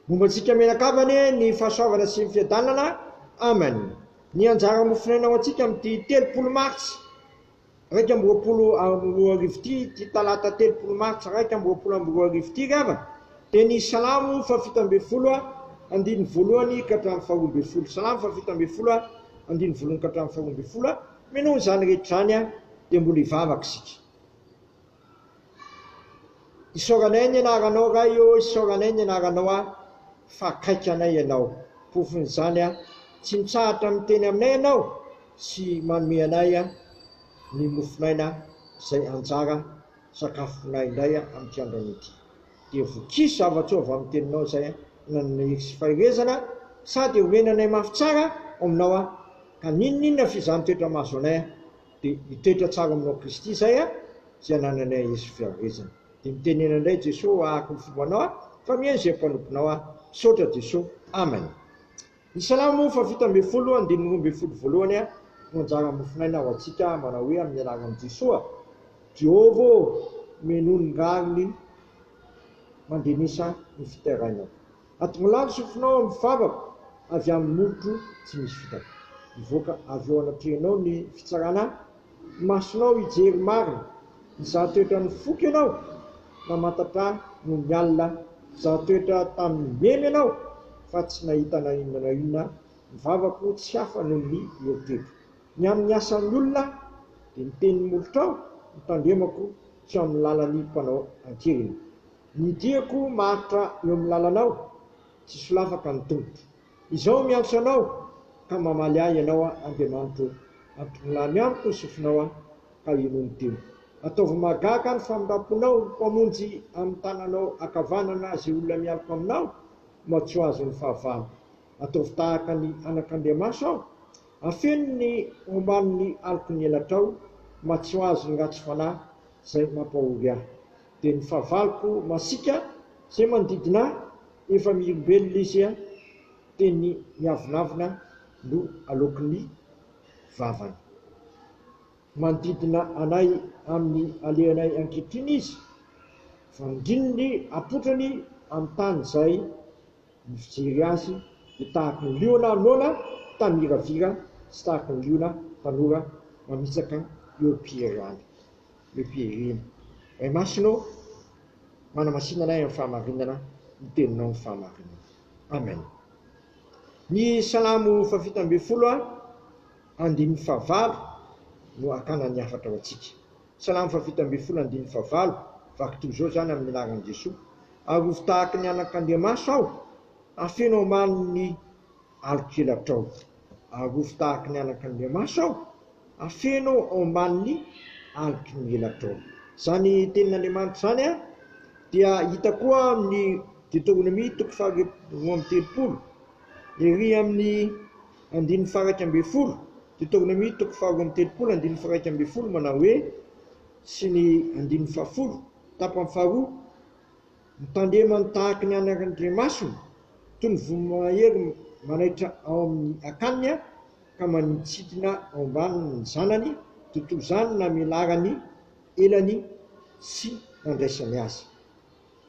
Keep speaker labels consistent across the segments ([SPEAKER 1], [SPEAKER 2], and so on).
[SPEAKER 1] mombantsika menakavany ny fahasoavana sy ny fiadanana amen. Ny anjara mofinaina ao antsika amin'ity 30 martsy 2024 ty talata 30 martsy 2024 gava dia ny salamo fa 17 andiny voalohany ka hatramin'ny faharoa ambin'ny folo. Salamo fa 17 andiny voalohany ka hatramin'ny faharoa ambin'ny folo. Menoho zany rehetra zany dia mbola hivavaka isika. Isaoranay ny anaranao raha io, isaoranay ny anaranao fa akaiky anay ianao. Pofon'izany tsy mitsahatra miteny aminay ianao sy manome anay ny mofinaina izay anjara sakafonay indray amin'ity androany ity. Dia vokisy zava-tsoa avy amin'ny teninao izay nanome sy faherezana sady homenanay mafy tsara aminao ka ninona fizany toetra mahazo anay dia hitoetra tsara aminao Kristy izay izay anananay Yesu faherezana. Dia mitenena indray Jesosy ahako ny fombanao fa mihaino izay mpanomponao saotra Jesosy. Amen. Ny salamo fa 17 andiny roa ambin'ny folo voalohany no anjara mofinaina ho antsika manao hoe amin'ny anaran'i Jesosy. Jehovah menohy ny rariny mandrenisa ny fiterainao. Atomilany sofinao amin'ny vavaka avy amin'ny molotra tsy misy fitaka. Mivoaka avy eo anatrehanao ny fitsarana, masonao hijery marina, mizaha toetra ny foky ianao, namantatra no mialina, mizaha toetra tamin'ny memy ianao, fa tsy nahita na inona na inona, ny vavako tsy hafa noho ny eritreritro. Ny amin'ny asan'ny olona dia mitenin'ny molotrao, mitandremako tsy amin'ny lalan'ny mpanao ankeriny. Ny diako maritra eo amin'ny lalanao, tsy solafaka ny tongotra. Izao miantso anao ka mamaly ahy ianao Andriamanitra, atomilany amiko ny sofinao ka ino ny teo. Ataovy mahagaga ny famindraponao, mpamonjy amin'ny tananao ankavanana izay olona mialaka aminao, mba tsy ho azo ny fahavalo. Ataovy tahaka ny anak'Andriamaso aho, afeno ny omban'ny aloko ny elatrao, mba tsy ho azo ny ratsy fanahy izay mampahory ahy. Dia ny fahavaloko masika izay manodidina ahy, efa miolombelona izy teny miavonavona no alokin'ny vavany. Manodidina anay amin'ny alehanay ankehitriny izy, fa midininy apotrany amin'ny tany izay mifijery azy, dia tahaka ny liona noana tamiravira sy tahaka ny liona tanora mamitsaka eo am-piherany. Ray masonao manamasinanay amin'ny fahamarinana, miteninao amin'ny fahamarinana. Amen. Ny salamo fa 17 andiny fahavalo no akana ny afatra ho antsika. Salamo fa 17 andiny fahavalo vaky toy izao zany amin'ny anaran'i Jesosy. Arovy tahaka ny anak'Andriamaso aho, afeno ambany alok'elatrao. Arovy tahaka ny anak'Andriamaso aho, afeno ambany aloky elatrao. Zany tenin'Andriamanitra zany dia hita koa amin'ny Deutéronomie 3:30, ery amin'ny andiny faraika ambin'ny folo. Deutéronomie 3:30 andiny faraika ambin'ny folo manao hoe sy ny andiny fahafolo tapany faharoa, mitandrema ny tahaka ny anak'Andriamasony toy ny vomahery manaitra ao amin'ny akaniny ka manitsidina ao ambaniny ny zanany, tontolo izany na milarany elany sy nandraisany azy.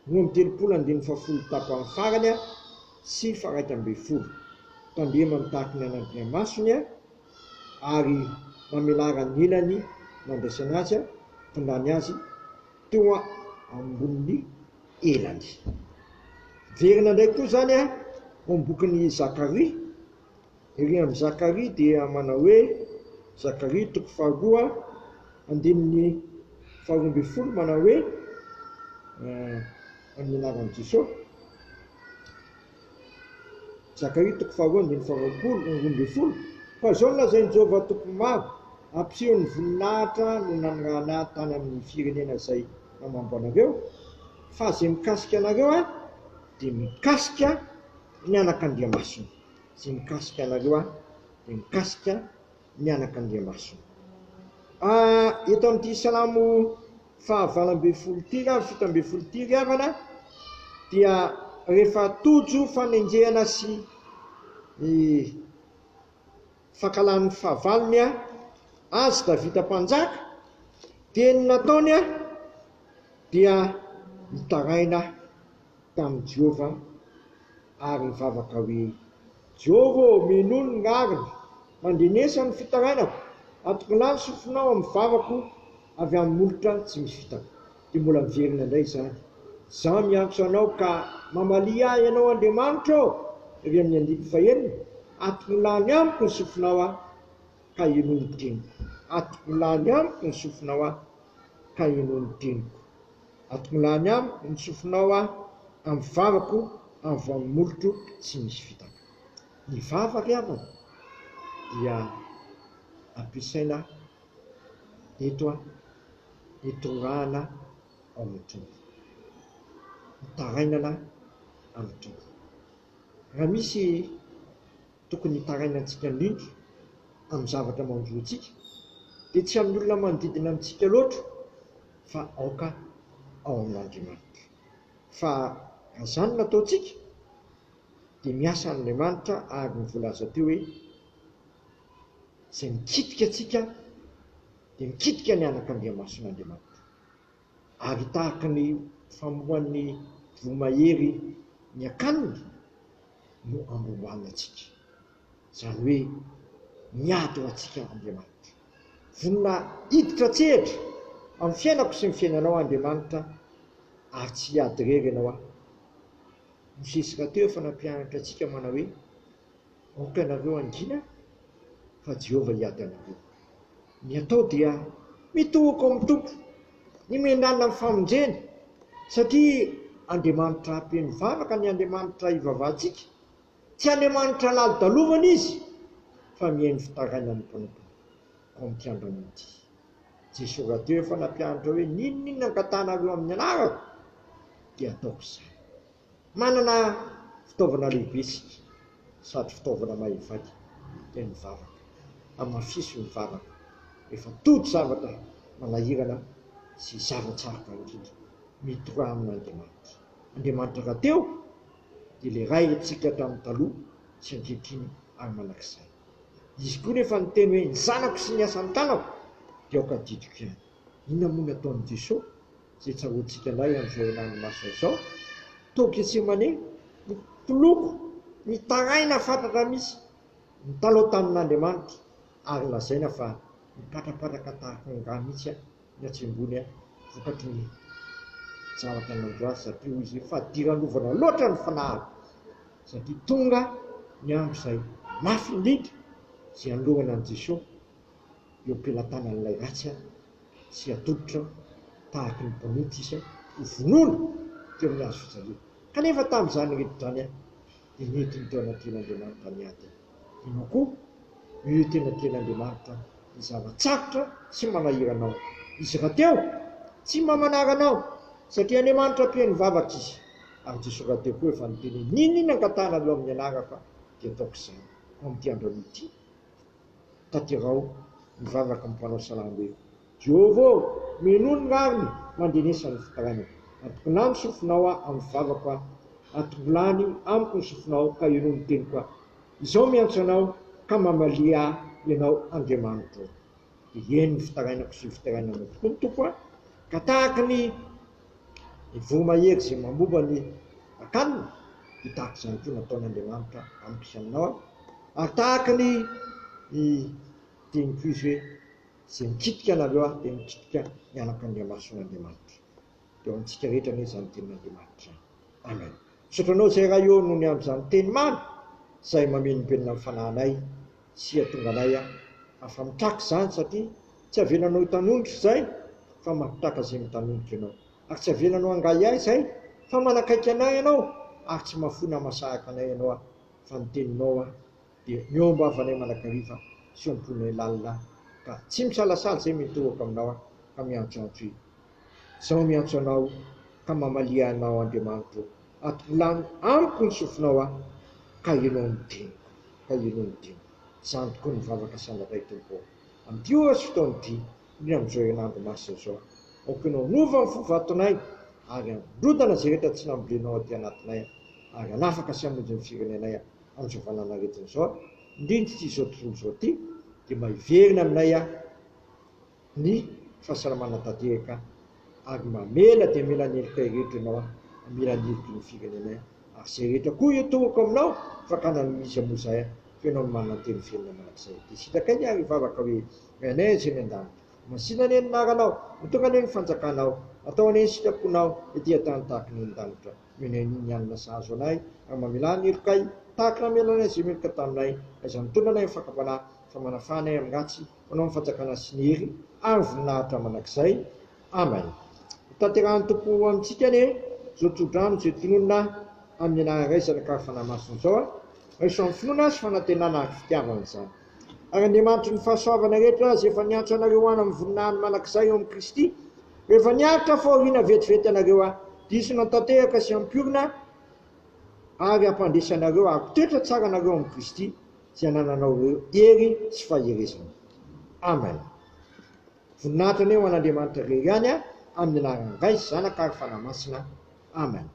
[SPEAKER 1] Roa amby 30 andiny fahafolo tapany farany sy faraika ambin'ny folo. Tandrema ny tahaka ny anak'Andriamasony ary namelara ny elany nandraisany azy, tondrany azy teo amboniny elany. Verina indray koa zany ombokiny Zakaria, ery amin'ny Zakaria dia manao hoe Zakaria 2 andininy faharoa ambin'ny folo manao hoe amin'ny anaran'i Jesosy. Zakaria 2 andininy faharoa ambin'ny folo. Fa izao no lazain'i Jehovah tompomaro, ampiseho ny voninahitra no nanirana tany amin'ny firenena izay namambo anareo, fa izay mikasika anareo dia mikasika ny anak'Andriamasony. Izay mikasika anareo dia mikasika ny anak'Andriamasony. Eto amin'ity salamo fa 17 ty riavana dia rehefa tojo fanenjehana sy fankalan'ny fahavalony azy Davida mpanjaka, dia ny nataony dia mitaraina tamin'i Jehovah ary mivavaka hoe Jehova minono ny ariny mandinesa ny fitarainako atoko lany sofinao amin'ny vavako avy amin'ny molotra tsy misy fitaka. Dia mbola miverina indray izany. Za miantso anao ka mamalia ahy ianao Andriamanitra avy amin'ny andiko fahenina, atoko lany amiko ny sofinao ka inono ny teniko. Atoko lany amiko ny sofinao ka inono ny teniko. Atoko lany amiko ny sofinao amin'ny vavako avy amin'ny molotro tsy misy fitaka. Ny vavaka avana dia ampiasaina eto hitondrahana ao amin'ny tompo, hitarainana amin'ny tompo. Raha misy tokony hitarainantsika indrindra amin'ny zavatra mandroantsika dia tsy amin'ny olona manodidina amintsika loatra fa aoka ao amin'Andriamanitra. Fa raha izany nataontsika dia miasa Andriamanitra ary mivolaza teo hoe izay mikitika atsika dia mikitika ny anak'Andriamason'Andriamanitra. Ary tahaka ny famohan'ny vomahery ny akaniny no ambohoana atsika. Izany hoe miady ho atsika Andriamanitra. Vonona hiditra tsehatra amin'ny fiainako sy ny fiainanao Andriamanitra ary tsy hiady rery ianao. Mosesika teo efa nampianatra atsika manao hoe aoka ianareo angina fa Jehova hiady anareo. Ny atao dia mitohaka amin'ny tompo, ny mihinana amin'ny famonjena, satria Andriamanitra ampeny vavaka ny Andriamanitra ivavahantsika. Tsy Andriamanitra lalo-dalovana izy fa mihaino fitarainan'ny mpanompony ao amin'ity androany ity. Jesosy rahateo efa nampianatra hoe ninona angatanareo amin'ny anarako dia ataoko izany. Manana fitaovana lehibe isika sady fitaovana mahivady dia ny vavaka. Amafiso ny vavaka efa tody zavatra manahirana sy zavatsaroka indrindra mitora amin'Andriamanitra. Andriamanitra rahateo dia le ray antsika tamin'ny taloha sy ankehitriny ary manakizay. Izy koa rehefa niteny hoe ny zanako sy ny asan'ny tanako dia aoka didiko ihany. Inona moa nataon'i Jesosy izay tsaroantsika indray amin'izao ranomasina izao? Tao Getsemane nipoloko, nitaraina fantatra misy, nitaloha tamin'Andriamanitra ary lazaina fa nipatrapatraka tahaka ny rà mihitsy ny atsembony vokatry ny zavatra nandroany satria izy fa diralovana loatra ny fanahary satria tonga ny andro izay mafy indrindra izay anoloana an' Jesosy eo am-pelatanan'ilay ratsy sy atolotra tahaka ny mpanity izy ho vonoina teo amin'ny hazo fijaliana. Kanefa tamin'izany rehetra izany dia nentiny teo anatin'Andriamanitra niady. Ianao koa io tena tian'Andriamanitra ny zavatsarotra sy manahiranao. Izy rahateo tsy mamanaranao satria Andriamanitra ampeny vavaka izy. Ary Jesosy rahateo koa efa niteny ninona angatanareo amin'ny anarako dia ataoko izany. Ao amin'ity androany ity tanterao mivavaka mpanao salamo hoe Jehova minono ny ariny mandinesa ny fitarainako. Atoko lany sofinao amin'ny vavako, atoko lany amiko ny sofinao ka inono ny teniko. Izao miantso anao ka mamalia ianao Andriamanitra. Dia eny ny fitarainako sy ny fitarainanao tokoa ny tompo ka tahaka ny vomahery izay mamomba ny akanina dia tahaka izany koa nataon'Andriamanitra ampy aminao. Ary tahaka ny teniko izy hoe izay mikitika anareo dia mikitika ny anak'Andriamason'Andriamanitra. Dia ao amintsika rehetra anie izany tenin'Andriamanitra. Amen. Sotranao izay raha eo noho ny amin'izany teny mamy izay mamenobenina amin'ny fanahinay sy atonga anay afa mitraka izany satria tsy avelanao hitanondrotra izay fa mampitraka izay mitanondrotra ianao. Ary tsy avelanao angay ahy izay fa manakaiky anay ianao ary tsy mahafona masahaka anay ianao fa ny teninao dia miombava-nay manakariva sy omponay lalina ka tsy misalasala izay mitohaka aminao ka miantsoantso izao miantso anao ka mamalia anao Andriamanitra. Atoko lany amiko ny sofinao ka ianao ny teniko, ka ianao ny teniko. Izany tokoa ny vavaka sandatray tompo amin'ity ora sy fotoan'ity indrindra amin'izao herinandro masina izao. Aoka ianao nova ny fovatonay ary androdana izay rehetra tsy nambolenao aty anatinay ary hanafaka sy hamonjy ny firenenay amin'izao vananaretiny izao. Indrindra ity izao tontolo izao ity dia mahiverina aminay ny fahasalamana tanteraka ary mamela dia mela ny elika rehetra ianao, mamela ny elika ny firenenay ary zay rehetra koa etoako aminao fa ka misy amozay fenao mananteny fiainana manak'izay dia sitakay ary vavaka hoe anay zay miandany masina ny naranao mitonga ny fanjakanao atao any sitraponao etỳ tany tahaka ny an-danitra meneny anina sahazo anay ary mamela ny elokay tahaka namelanay zay meloka taminay izay mitondra anay fakapanahy fa manafanay amin'ny ratsy manao fanjakana sy ny hery ary voninahitra manak'izay amen. Tanterahany tompo amintsika ny zao tsodrano zay tononona amin'ny anaraisana ka fanamasina zao reso amin'ny finoana sy fanantenana ary fitiavana izany ary Andriamanitra ny fahasoavana rehetra zay efa niantso anareo any amin'ny voninahiny manak'izay eo amin'ny Kristy rehefa niaritra fahoriana vetivety anareo disona tanteraka sy ampiorina ary ampandresa anareo ary toetra tsara anareo amin'ny Kristy zay anananao hery sy faherezana. Amen. Voninahitra ny eo an'Andriamanitra rery any amin'ny anaran'ny Ray, Zanaka ary Fanahy Masina. Amen.